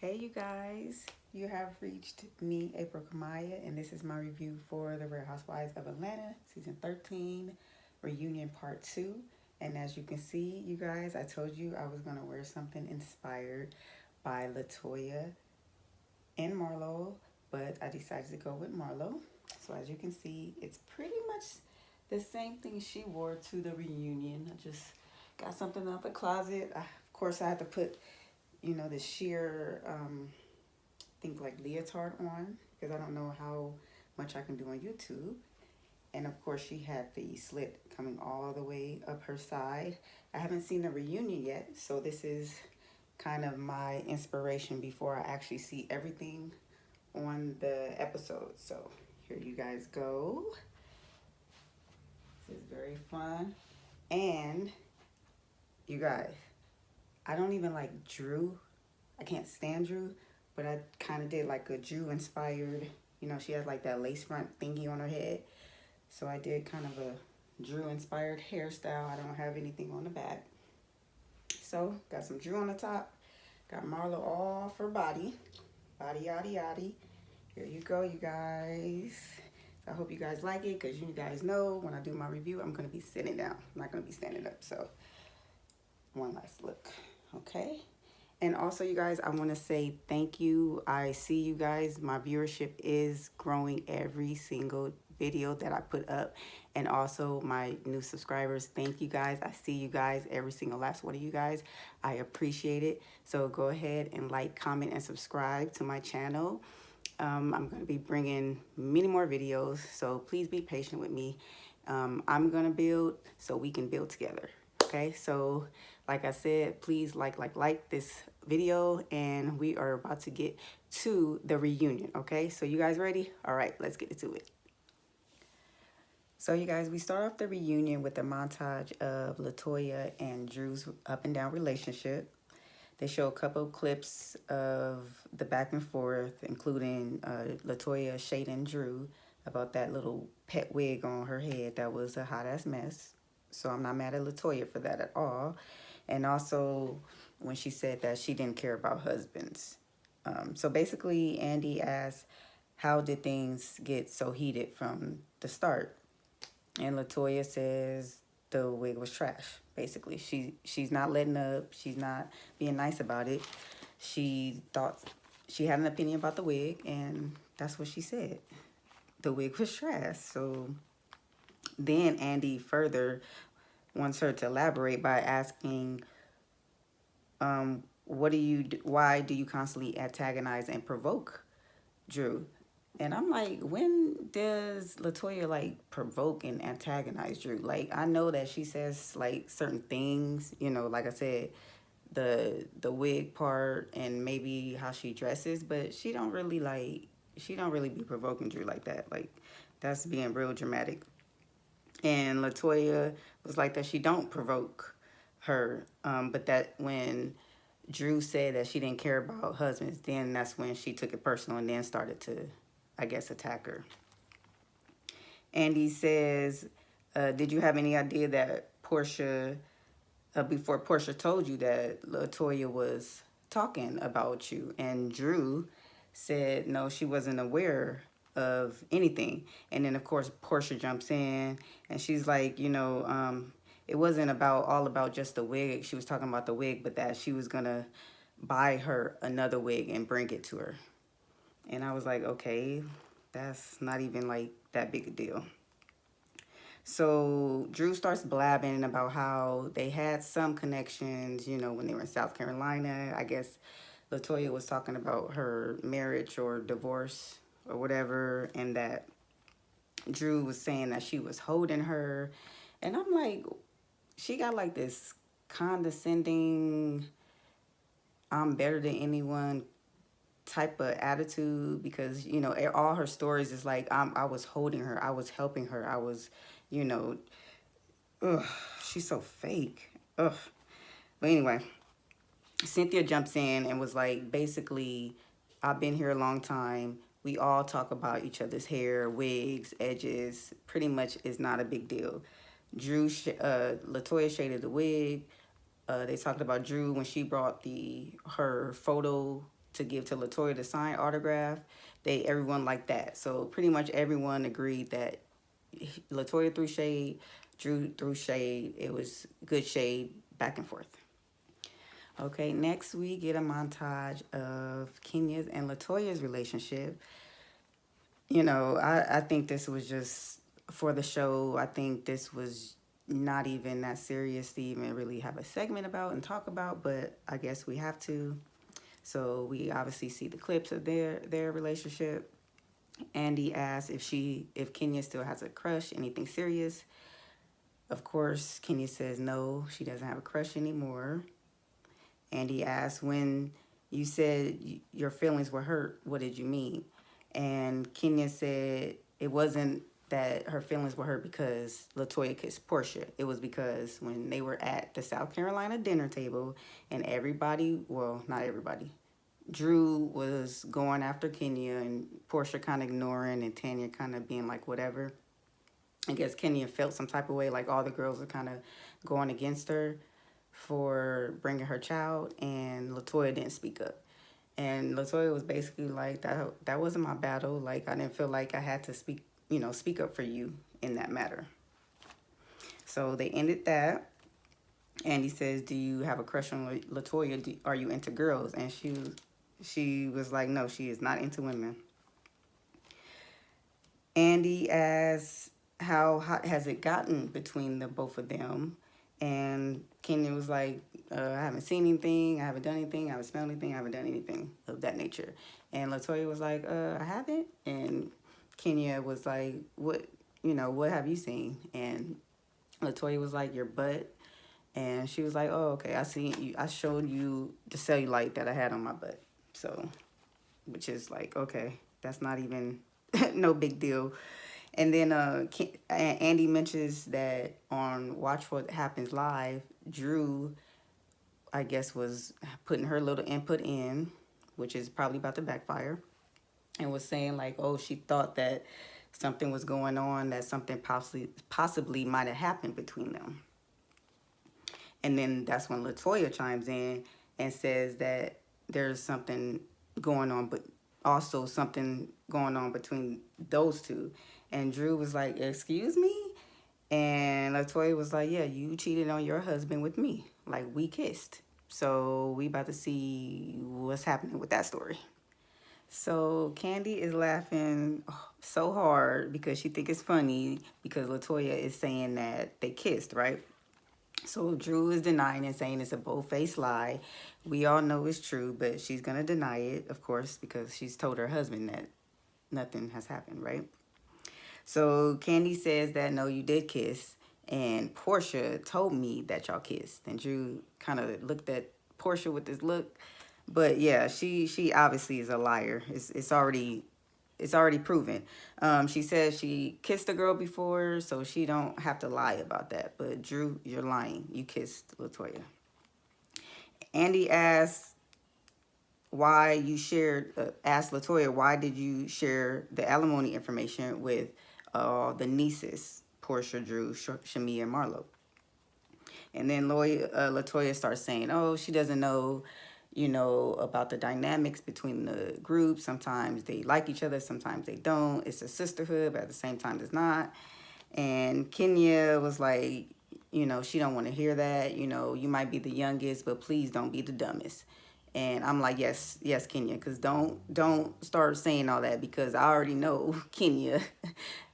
Hey you guys, you have reached me, April Kamaya, and this is my review for the Real Housewives of Atlanta, Season 13, Reunion Part 2. And as you can see, you guys, I told you I was going to wear something inspired by Latoya and Marlo, but I decided to go with Marlo. So as you can see, it's pretty much the same thing she wore to the reunion. I just got something out the closet. Of course, I had to put the sheer think like leotard on because I don't know how much I can do on YouTube. And of course, she had the slit coming all the way up her side. I haven't seen the reunion yet, so this is kind of my inspiration before I actually see everything on the episode. So here you guys go. This is very fun. And you guys, I don't even like Drew. I can't stand Drew, but I kind of did like a Drew inspired, she had like that lace front thingy on her head. So I did kind of a Drew inspired hairstyle. I don't have anything on the back. So got some Drew on the top. Got Marlo all for body. Body, yaddy, yaddy. Here you go, you guys. I hope you guys like it because you guys know when I do my review, I'm going to be sitting down. I'm not going to be standing up. So one last look. Okay. And also, you guys, I want to say thank you. I see you guys. My viewership is growing every single video that I put up. And also, my new subscribers, thank you guys. I see you guys, every single last one of you guys. I appreciate it. So go ahead and like, comment, and subscribe to my channel. I'm going to be bringing many more videos. So please be patient with me. I'm going to build so we can build together. Okay, so like I said, please like this video, and we are about to get to the reunion. Okay, so you guys ready? All right, let's get into it. So you guys, we start off the reunion with a montage of Latoya and Drew's up and down relationship. They show a couple of clips of the back and forth, including Latoya shading Drew about that little pet wig on her head that was a hot ass mess. So I'm not mad at Latoya for that at all. And also when she said that she didn't care about husbands. So basically, Andy asked, how did things get so heated from the start? And Latoya says the wig was trash, basically. She's not letting up. She's not being nice about it. She thought she had an opinion about the wig, and that's what she said. The wig was trash. So then Andy further wants her to elaborate by asking, why do you constantly antagonize and provoke Drew? And I'm like, when does Latoya like provoke and antagonize Drew? Like, I know that she says like certain things, like I said, the wig part and maybe how she dresses, but she don't really be provoking Drew like that. Like, that's being real dramatic. And Latoya was like that she don't provoke her, but that when Drew said that she didn't care about husbands, then that's when she took it personal and then started to, I guess, attack her. Andy says, did you have any idea that before Portia told you that Latoya was talking about you? And Drew said, no, she wasn't aware of anything. And then, of course, Portia jumps in and she's like, it wasn't all about just the wig. She was talking about the wig, but that she was going to buy her another wig and bring it to her. And I was like, okay, that's not even like that big a deal. So Drew starts blabbing about how they had some connections, when they were in South Carolina. I guess Latoya was talking about her marriage or divorce or whatever, and that Drew was saying that she was holding her. And I'm like, she got like this condescending, I'm better than anyone type of attitude, because all her stories is like, I was holding her, I was helping her, I was, ugh, she's so fake. Ugh. But anyway, Cynthia jumps in and was like, basically, I've been here a long time. We all talk about each other's hair, wigs, edges. Pretty much is not a big deal. Latoya shaded the wig. They talked about Drew when she brought her photo to give to Latoya to sign autograph. Everyone liked that. So pretty much everyone agreed that Latoya threw shade, Drew threw shade. It was good shade back and forth. Okay, next we get a montage of Kenya's and Latoya's relationship. You know, I think this was just for the show. I think this was not even that serious to even really have a segment about and talk about, but I guess we have to. So we obviously see the clips of their relationship. Andy asks if Kenya still has a crush, anything serious. Of course, Kenya says no, she doesn't have a crush anymore. Andy asks, when you said your feelings were hurt, what did you mean? And Kenya said it wasn't that her feelings were hurt because Latoya kissed Portia. It was because when they were at the South Carolina dinner table and everybody, well, not everybody, Drew was going after Kenya and Portia kind of ignoring and Tanya kind of being like whatever. I guess Kenya felt some type of way, like all the girls are kind of going against her for bringing her child, and Latoya didn't speak up. And Latoya was basically like, that wasn't my battle. Like, I didn't feel like I had to speak up for you in that matter. So they ended that. And he says, do you have a crush on Latoya? Are you into girls? And she was like, no, she is not into women. Andy asks, how hot has it gotten between the both of them? And Kenya was like, I haven't seen anything, I haven't done anything, I haven't smelled anything, I haven't done anything of that nature. And Latoya was like, I haven't. And Kenya was like, what have you seen? And Latoya was like, your butt. And she was like, oh, okay, I showed you the cellulite that I had on my butt. So, which is like, okay, that's not even no big deal. And then Andy mentions that on Watch What Happens Live, Drew, I guess, was putting her little input in, which is probably about to backfire, and was saying like, oh, she thought that something was going on, that something possibly might have happened between them. And then that's when Latoya chimes in and says that there's something going on, but also something going on between those two. And Drew was like, excuse me? And Latoya was like, yeah, you cheated on your husband with me. Like, we kissed. So we about to see what's happening with that story. So Kandi is laughing so hard because she think it's funny because Latoya is saying that they kissed, right? So Drew is denying and saying it's a bold-faced lie. We all know it's true, but she's going to deny it, of course, because she's told her husband that nothing has happened, right? So Kandi says that, no, you did kiss. And Portia told me that y'all kissed. And Drew kind of looked at Portia with this look. But yeah, she obviously is a liar. It's already proven. She says she kissed a girl before, so she don't have to lie about that. But Drew, you're lying. You kissed Latoya. Andy asks asked Latoya, why did you share the alimony information with the nieces, Portia, Drew, Shamia, and Marlo? And then Latoya starts saying, oh, she doesn't know, about the dynamics between the groups. Sometimes they like each other, sometimes they don't. It's a sisterhood, but at the same time, it's not. And Kenya was like, she don't want to hear that. You might be the youngest, but please don't be the dumbest. And I'm like, yes, Kenya, because don't start saying all that, because I already know Kenya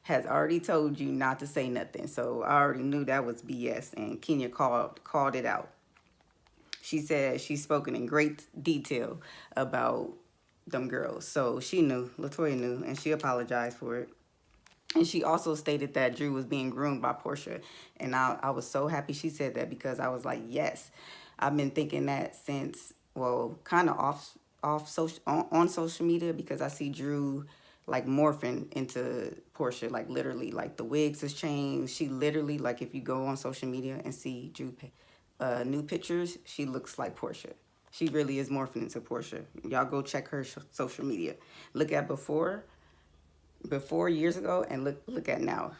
has already told you not to say nothing. So I already knew that was BS, and Kenya called it out. She said she's spoken in great detail about them girls. So she knew, Latoya knew, and she apologized for it. And she also stated that Drew was being groomed by Portia. And I was so happy she said that, because I was like, yes, I've been thinking that since, well, kind of on social media, because I see Drew like morphing into Portia, like literally, like the wigs has changed. She literally, like if you go on social media and see Drew new pictures, she looks like Portia. She really is morphing into Portia. Y'all go check her social media. Look at before years ago, and look at now.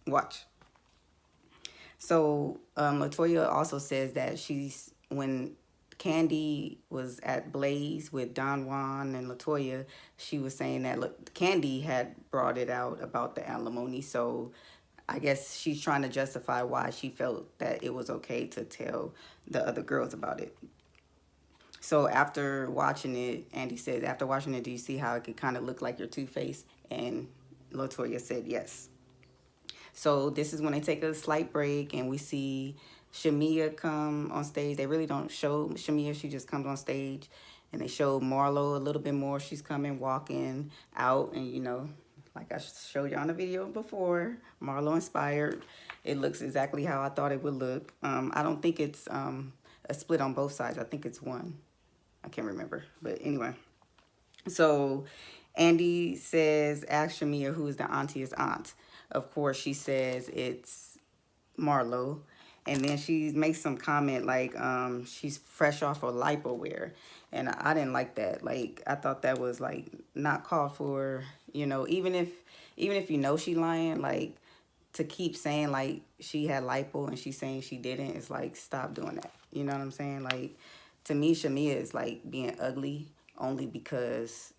Watch. So Latoya also says that when Candy was at Blaze with Don Juan and Latoya, she was saying that look, Candy had brought it out about the alimony. So I guess she's trying to justify why she felt that it was okay to tell the other girls about it. So after watching it, Andy says, after watching it, do you see how it could kind of look like your Two-Face? And Latoya said yes. So this is when they take a slight break and we see Shamia come on stage. They really don't show Shamia. She just comes on stage and they show Marlo a little bit more. She's coming, walking out, and you know, like I showed you on the video before, Marlo inspired. It looks exactly how I thought it would look. I don't think it's a split on both sides. I think it's one. I can't remember. But anyway. So Andy says, ask Shamia who is the auntiest aunt. Of course, she says it's Marlo. And then she makes some comment like she's fresh off of lipo wear. And I didn't like that. Like, I thought that was like not called for, you know, even if you know she lying, like to keep saying like she had lipo and she's saying she didn't, it's like, stop doing that. You know what I'm saying? Like, to me, Shamia is like being ugly only because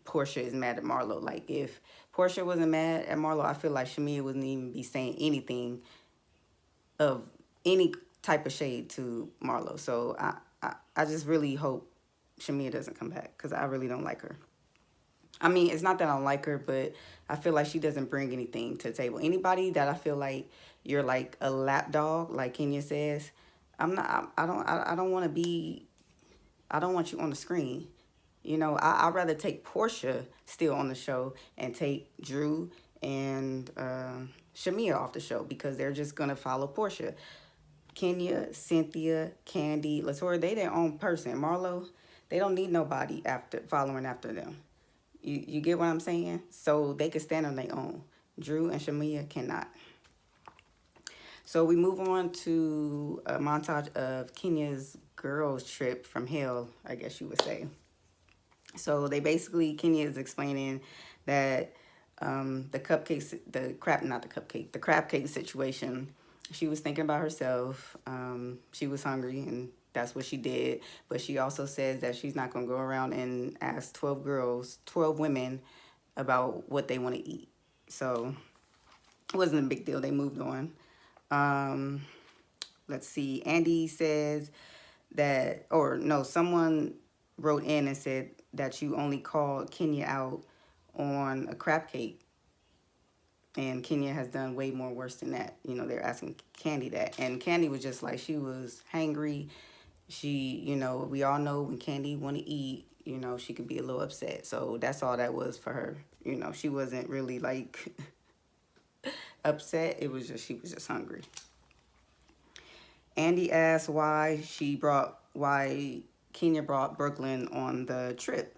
Portia is mad at Marlo. Like, if Portia wasn't mad at Marlo, I feel like Shamia wouldn't even be saying anything of any type of shade to Marlo. So I just really hope Shamia doesn't come back because I really don't like her. I mean, it's not that I don't like her, but I feel like she doesn't bring anything to the table. Anybody that I feel like you're like a lap dog, like Kenya says, I don't want to be, I don't want you on the screen. You know, I'd rather take Portia still on the show and take Drew and Shamia off the show because they're just going to follow Portia. Kenya, Cynthia, Candy, Latoya, they their own person. Marlo, they don't need nobody following after them. You get what I'm saying? So they can stand on their own. Drew and Shamia cannot. So we move on to a montage of Kenya's girls trip from hell, I guess you would say. So they basically, Kenya is explaining that the crab cake situation, she was thinking about herself. She was hungry and that's what she did. But she also says that she's not going to go around and ask 12 women about what they want to eat. So it wasn't a big deal. They moved on. Let's see. Andy says that, or no, someone wrote in and said that you only called Kenya out on a crab cake. And Kenya has done way more worse than that. You know, they're asking Candy that. And Candy was just like, she was hangry. She, you know, we all know when Candy want to eat, you know, she could be a little upset. So that's all that was for her. You know, she wasn't really like upset. It was just, she was just hungry. Andy asked why Kenya brought Brooklyn on the trip.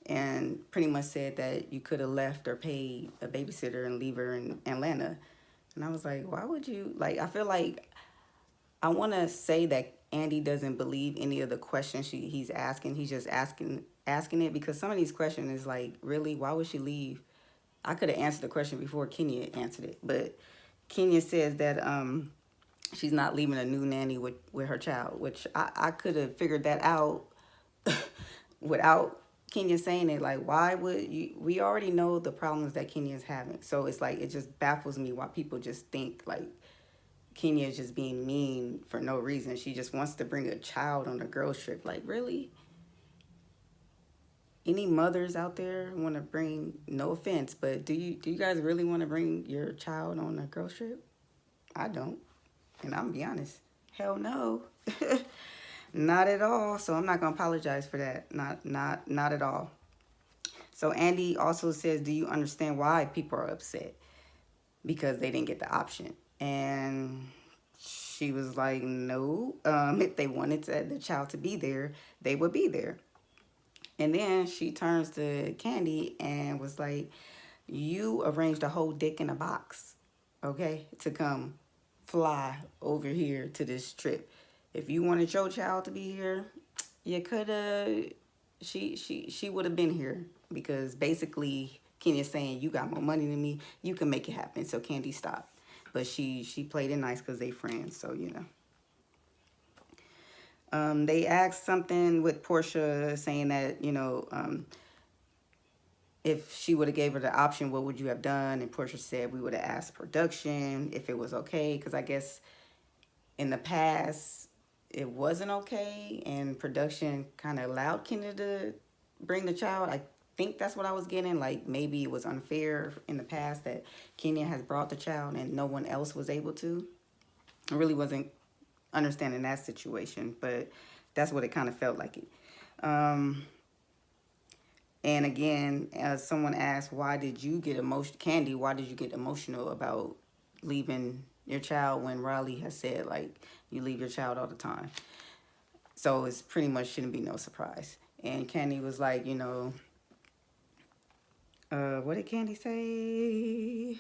And pretty much said that you could have left or paid a babysitter and leave her in Atlanta. And I was like, why would you? Like, I feel like I want to say that Andy doesn't believe any of the questions he's asking. He's just asking it because some of these questions is like, really, why would she leave? I could have answered the question before Kenya answered it. But Kenya says that she's not leaving a new nanny with her child, which I could have figured that out without Kenya saying it. Like, why would you? We already know the problems that Kenya is having. So it's like, it just baffles me why people just think like Kenya is just being mean for no reason. She just wants to bring a child on a girls trip. Like, really? Any mothers out there want to bring, no offense, but do you guys really want to bring your child on a girls trip? I don't. And I'm gonna be honest. Hell no. Not at all. So I'm not going to apologize for that. Not at all. So Andy also says, do you understand why people are upset? Because they didn't get the option. And she was like, no. If they wanted the child to be there, they would be there. And then she turns to Candy and was like, you arranged a whole dick in a box, okay, to come fly over here to this trip. If you wanted your child to be here, you could have, she would have been here. Because basically, Kenya's saying, you got more money than me, you can make it happen. So Candy stopped. But she played it nice because they friends, so, you know. They asked something with Portia saying that, if she would have gave her the option, what would you have done? And Portia said we would have asked production if it was okay, because I guess in the past it wasn't okay, and production kind of allowed Kenya to bring the child. I think that's what I was getting. Like maybe it was unfair in the past that Kenya has brought the child and no one else was able to. I really wasn't understanding that situation, but that's what it kind of felt like. Um, and again, as someone asked, why did you get emotional, Candy? Why did you get emotional about leaving your child when Riley has said like you leave your child all the time? So it's pretty much shouldn't be no surprise. And Candy was like, what did Candy say?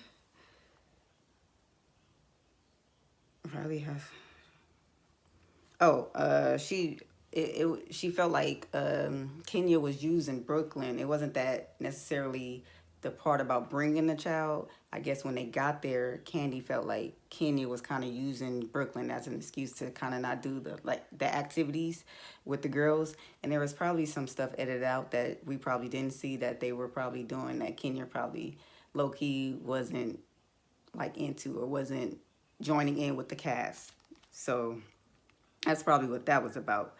Riley has. She felt like Kenya was using Brooklyn. It wasn't that necessarily the part about bringing the child. I guess when they got there, Candy felt like Kenya was kind of using Brooklyn as an excuse to kind of not do the activities with the girls. And there was probably some stuff edited out that we probably didn't see that they were probably doing that Kenya probably low key wasn't like into or wasn't joining in with the cast. So that's probably what that was about.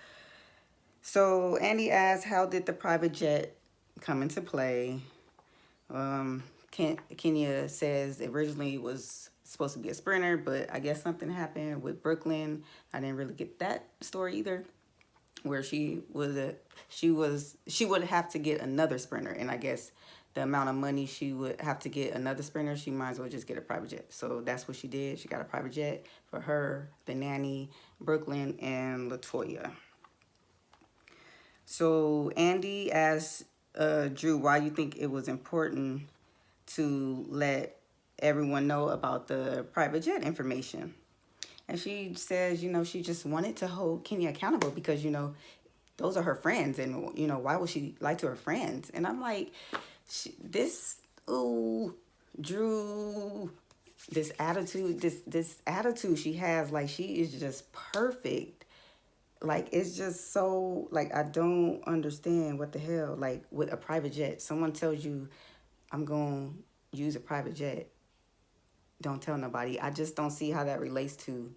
So Andy asked, how did the private jet come into play? Kenya says originally it was supposed to be a Sprinter, but I guess something happened with Brooklyn. I didn't really get that story either, where she would have to get another Sprinter, and I guess the amount of money she would have to get another Sprinter, she might as well just get a private jet. So that's what she did. She got a private jet for her, the nanny, Brooklyn, and Latoya. So Andy asked Drew, why you think it was important to let everyone know about the private jet information. And she says, she just wanted to hold Kenya accountable because, those are her friends. And, why would she lie to her friends? And I'm like, Drew, this attitude she has, like, she is just perfect. Like, it's just so, like, I don't understand what the hell. Like, with a private jet, someone tells you, I'm going to use a private jet. Don't tell nobody. I just don't see how that relates to,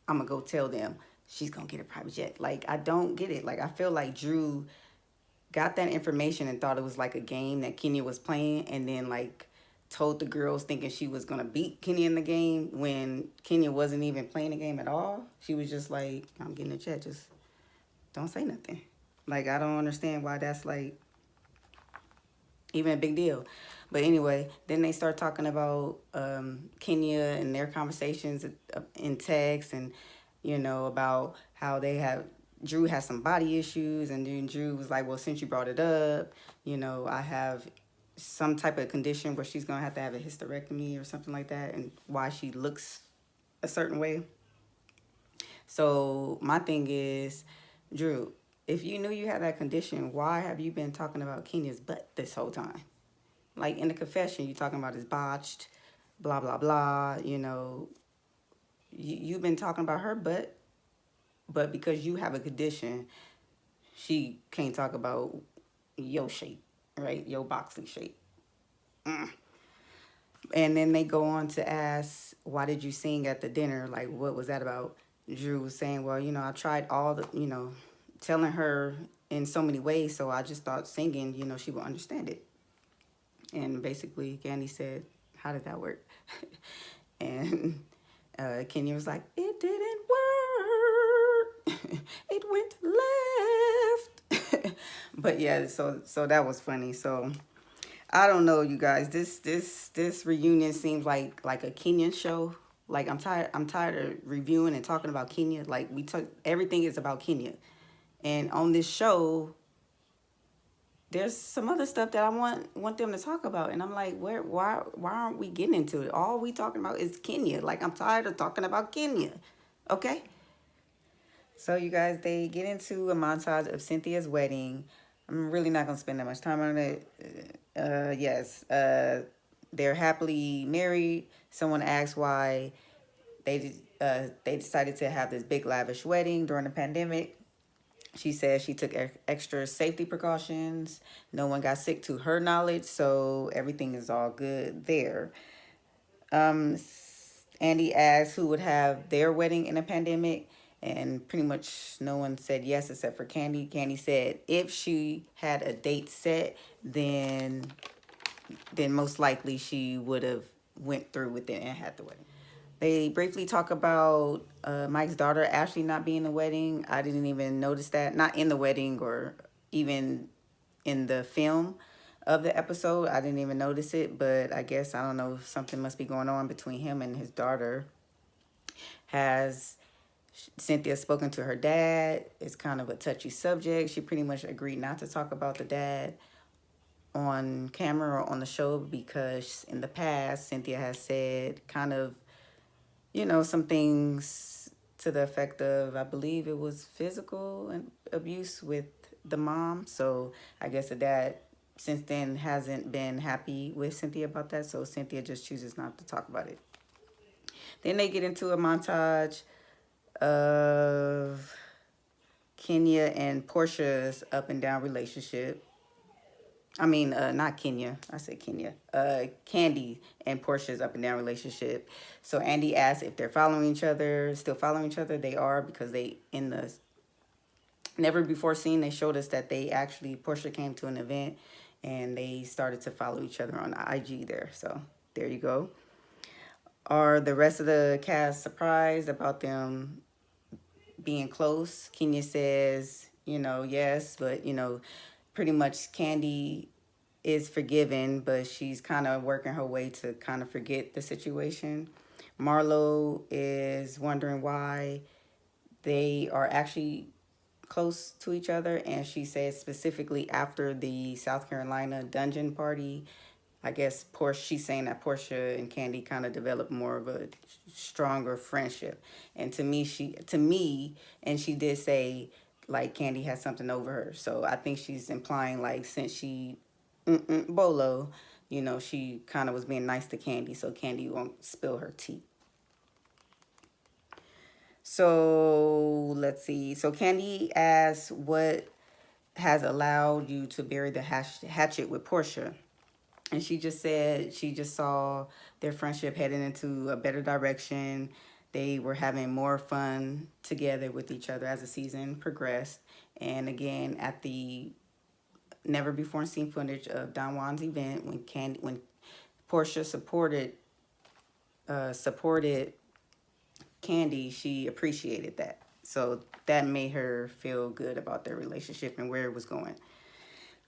I'm going to go tell them she's going to get a private jet. Like, I don't get it. Like, I feel like Drew got that information and thought it was like a game that Kenya was playing, and then, like, told the girls thinking she was going to beat Kenya in the game when Kenya wasn't even playing the game at all. She was just like, I'm getting a jet. Just don't say nothing. Like, I don't understand why that's, like, even a big deal. But anyway, then they start talking about Kenya and their conversations in text, and, about how Drew has some body issues. And then Drew was like, well, since you brought it up, I have some type of condition where she's going to have a hysterectomy or something like that, and why she looks a certain way. So my thing is, Drew, if you knew you had that condition, why have you been talking about Kenya's butt this whole time? Like, in the confession, you're talking about his botched, blah, blah, blah, You've been talking about her butt, but because you have a condition, she can't talk about your shape, right? Your boxy shape. And then they go on to ask, why did you sing at the dinner? Like, what was that about? Drew was saying, well, I tried all the, telling her in so many ways, so I just thought singing, she would understand it. And basically, Candy said, how did that work? And Kenya was like, it didn't work. It went left. But yeah, so that was funny. So I don't know, you guys. This reunion seems like a Kenyan show. Like, I'm tired of reviewing and talking about Kenya. Like, everything is about Kenya. And on this show, there's some other stuff that I want them to talk about, and I'm like, why aren't we getting into it? All we talking about is Kenya. Like, I'm tired of talking about Kenya. Okay. So you guys, they get into a montage of Cynthia's wedding. I'm really not gonna spend that much time on it. Yes, they're happily married. Someone asks why they decided to have this big lavish wedding during the pandemic. She says she took extra safety precautions. No one got sick to her knowledge, so everything is all good there. Um, Andy asked who would have their wedding in a pandemic, and pretty much no one said yes except for Kandi. Kandi said if she had a date set, then most likely she would have went through with it and had the wedding. They briefly talk about Mike's daughter Ashley not being in the wedding. I didn't even notice that. Not in the wedding or even in the film of the episode. I didn't even notice it, but I guess, I don't know, something must be going on between him and his daughter. Has Cynthia spoken to her dad? It's kind of a touchy subject. She pretty much agreed not to talk about the dad on camera or on the show because in the past, Cynthia has said kind of, some things to the effect of, I believe it was physical and abuse with the mom. So I guess the dad since then hasn't been happy with Cynthia about that. So Cynthia just chooses not to talk about it. Then they get into a montage of Kenya and Portia's up and down relationship. I mean, not Kenya. I said Kenya. Kandi and Portia's up and down relationship. So Andy asked if they're following each other, still following each other. They are, because they, in the never before scene, they showed us that Portia came to an event and they started to follow each other on IG there. So there you go. Are the rest of the cast surprised about them being close? Kenya says, yes, but, pretty much Kandi is forgiven, but she's kind of working her way to kind of forget the situation. Marlo is wondering why they are actually close to each other, and she says specifically after the South Carolina dungeon party, I guess she's saying that Portia and Kandi kind of developed more of a stronger friendship. And to me, and she did say, like, Kandi has something over her. So I think she's implying, like, since she Bolo, she kind of was being nice to Kandi, so Kandi won't spill her tea. So let's see. So Kandi asks what has allowed you to bury the hatchet with Portia. And she just said she just saw their friendship heading into a better direction. They were having more fun together with each other as the season progressed. And again, at the never before seen footage of Don Juan's event, when Portia supported Kandi, she appreciated that. So that made her feel good about their relationship and where it was going.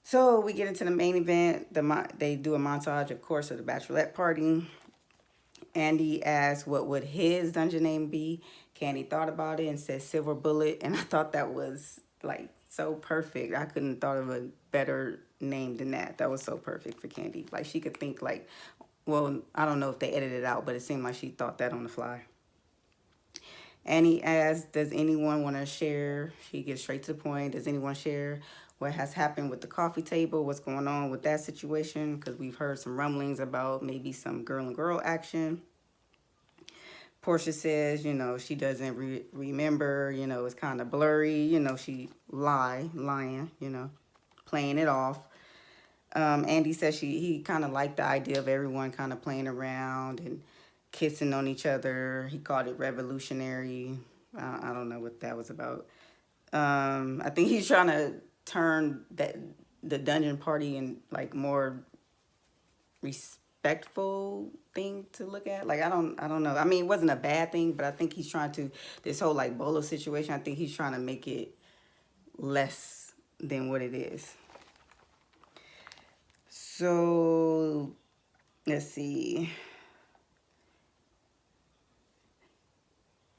So we get into the main event. They do a montage, of course, of the bachelorette party. Andy asked what would his dungeon name be. Kandi thought about it and said Silver Bullet. And I thought that was, like, so perfect. I couldn't have thought of a better name than that. That was so perfect for Kandi. Like, she could think, like, well, I don't know if they edited it out, but it seemed like she thought that on the fly. Annie asked, does anyone want to share? She gets straight to the point. Does anyone share what has happened with the coffee table? What's going on with that situation? Because we've heard some rumblings about maybe some girl-on-girl action. Portia says, she doesn't remember, it's kind of blurry. She lying, playing it off. Andy says he kind of liked the idea of everyone kind of playing around and kissing on each other. He called it revolutionary. I don't know what that was about. I think he's trying to turn the dungeon party in, like, more respectful thing to look at. Like, I don't know. I mean, it wasn't a bad thing, but I think he's trying to, this whole, like, Bolo situation, I think he's trying to make it less than what it is. So let's see.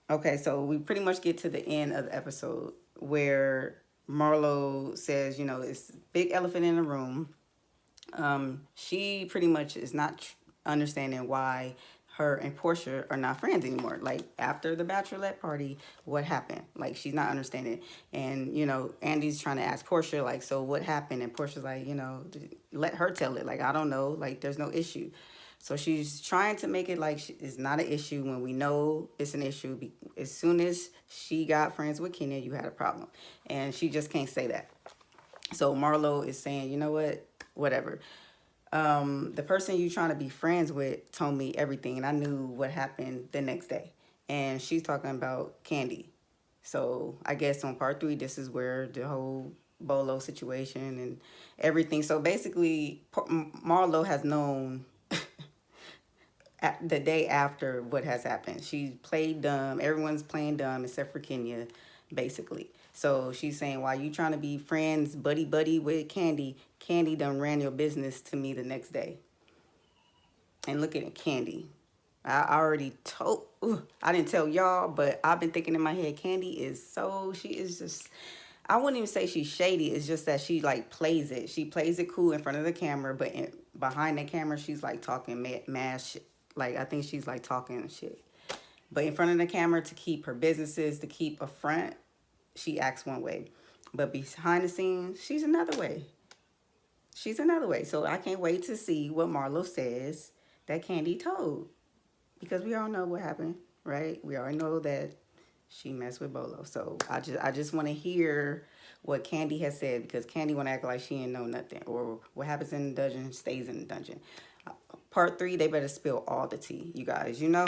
Okay, so we pretty much get to the end of the episode where Marlo says, it's a big elephant in the room. She pretty much is not understanding why her and Portia are not friends anymore. Like, after the bachelorette party, what happened? Like, she's not understanding. And, Andy's trying to ask Portia, like, so what happened? And Portia's like, let her tell it. Like, I don't know. Like, there's no issue. So she's trying to make it like it's not an issue when we know it's an issue. As soon as she got friends with Kenya, you had a problem. And she just can't say that. So Marlo is saying, you know what, whatever. The person you trying to be friends with told me everything, and I knew what happened the next day. And she's talking about Kandi. So I guess on part 3, this is where the whole Bolo situation and everything. So basically, Marlo has known the day after what has happened. She played dumb. Everyone's playing dumb except for Kenya, basically. So she's saying, while you trying to be friends, buddy with Kandi, Kandi done ran your business to me the next day. And look at Kandi. I already told, I didn't tell y'all, but I've been thinking in my head, Kandi is so, she is just, I wouldn't even say she's shady. It's just that she like plays it. She plays it cool in front of the camera, but behind the camera, she's like talking mad shit. Like, I think she's like talking shit. But in front of the camera, to keep her businesses, to keep a front, she acts one way. But behind the scenes, she's another way. She's another way. So I can't wait to see what Marlo says that Kandi told. Because we all know what happened, right? We already know that she messed with Bolo. So I just want to hear what Kandi has said, because Kandi want to act like she didn't know nothing. Or what happens in the dungeon stays in the dungeon. Part 3, they better spill all the tea, you guys, you know?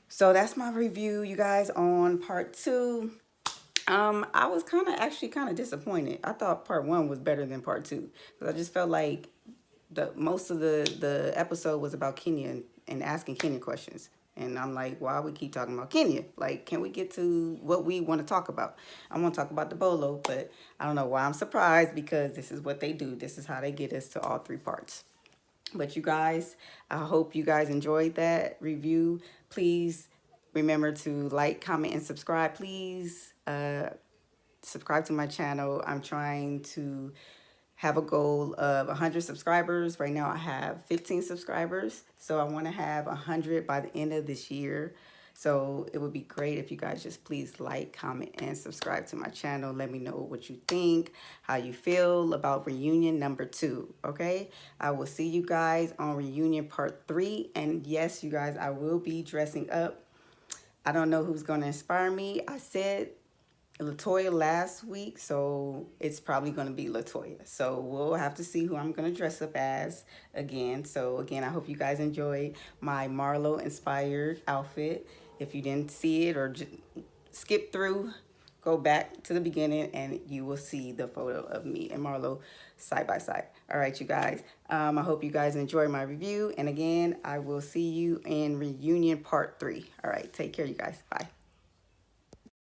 So that's my review, you guys, on part 2. I was actually kind of disappointed. I thought part 1 was better than part 2. Because I just felt like most of the episode was about Kenya and asking Kenya questions. And I'm like, why we keep talking about Kenya? Like, can we get to what we want to talk about? I want to talk about the Bolo, but I don't know why I'm surprised, because this is what they do. This is how they get us to all 3 parts. But you guys, I hope you guys enjoyed that review. Please remember to like, comment, and subscribe. Please subscribe to my channel. I'm trying to have a goal of 100 subscribers. Right now I have 15 subscribers. So I want to have 100 by the end of this year. So it would be great if you guys just please like, comment, and subscribe to my channel. Let me know what you think, how you feel about reunion number 2, okay? I will see you guys on reunion part 3. And yes, you guys, I will be dressing up. I don't know who's going to inspire me. I said Latoya last week, so it's probably going to be Latoya. So we'll have to see who I'm going to dress up as again. So again, I hope you guys enjoyed my Marlo inspired outfit. If you didn't see it or skip through, go back to the beginning and you will see the photo of me and Marlo side by side. All right, you guys. I hope you guys enjoy my review. And again, I will see you in reunion part 3. All right, take care, you guys. Bye.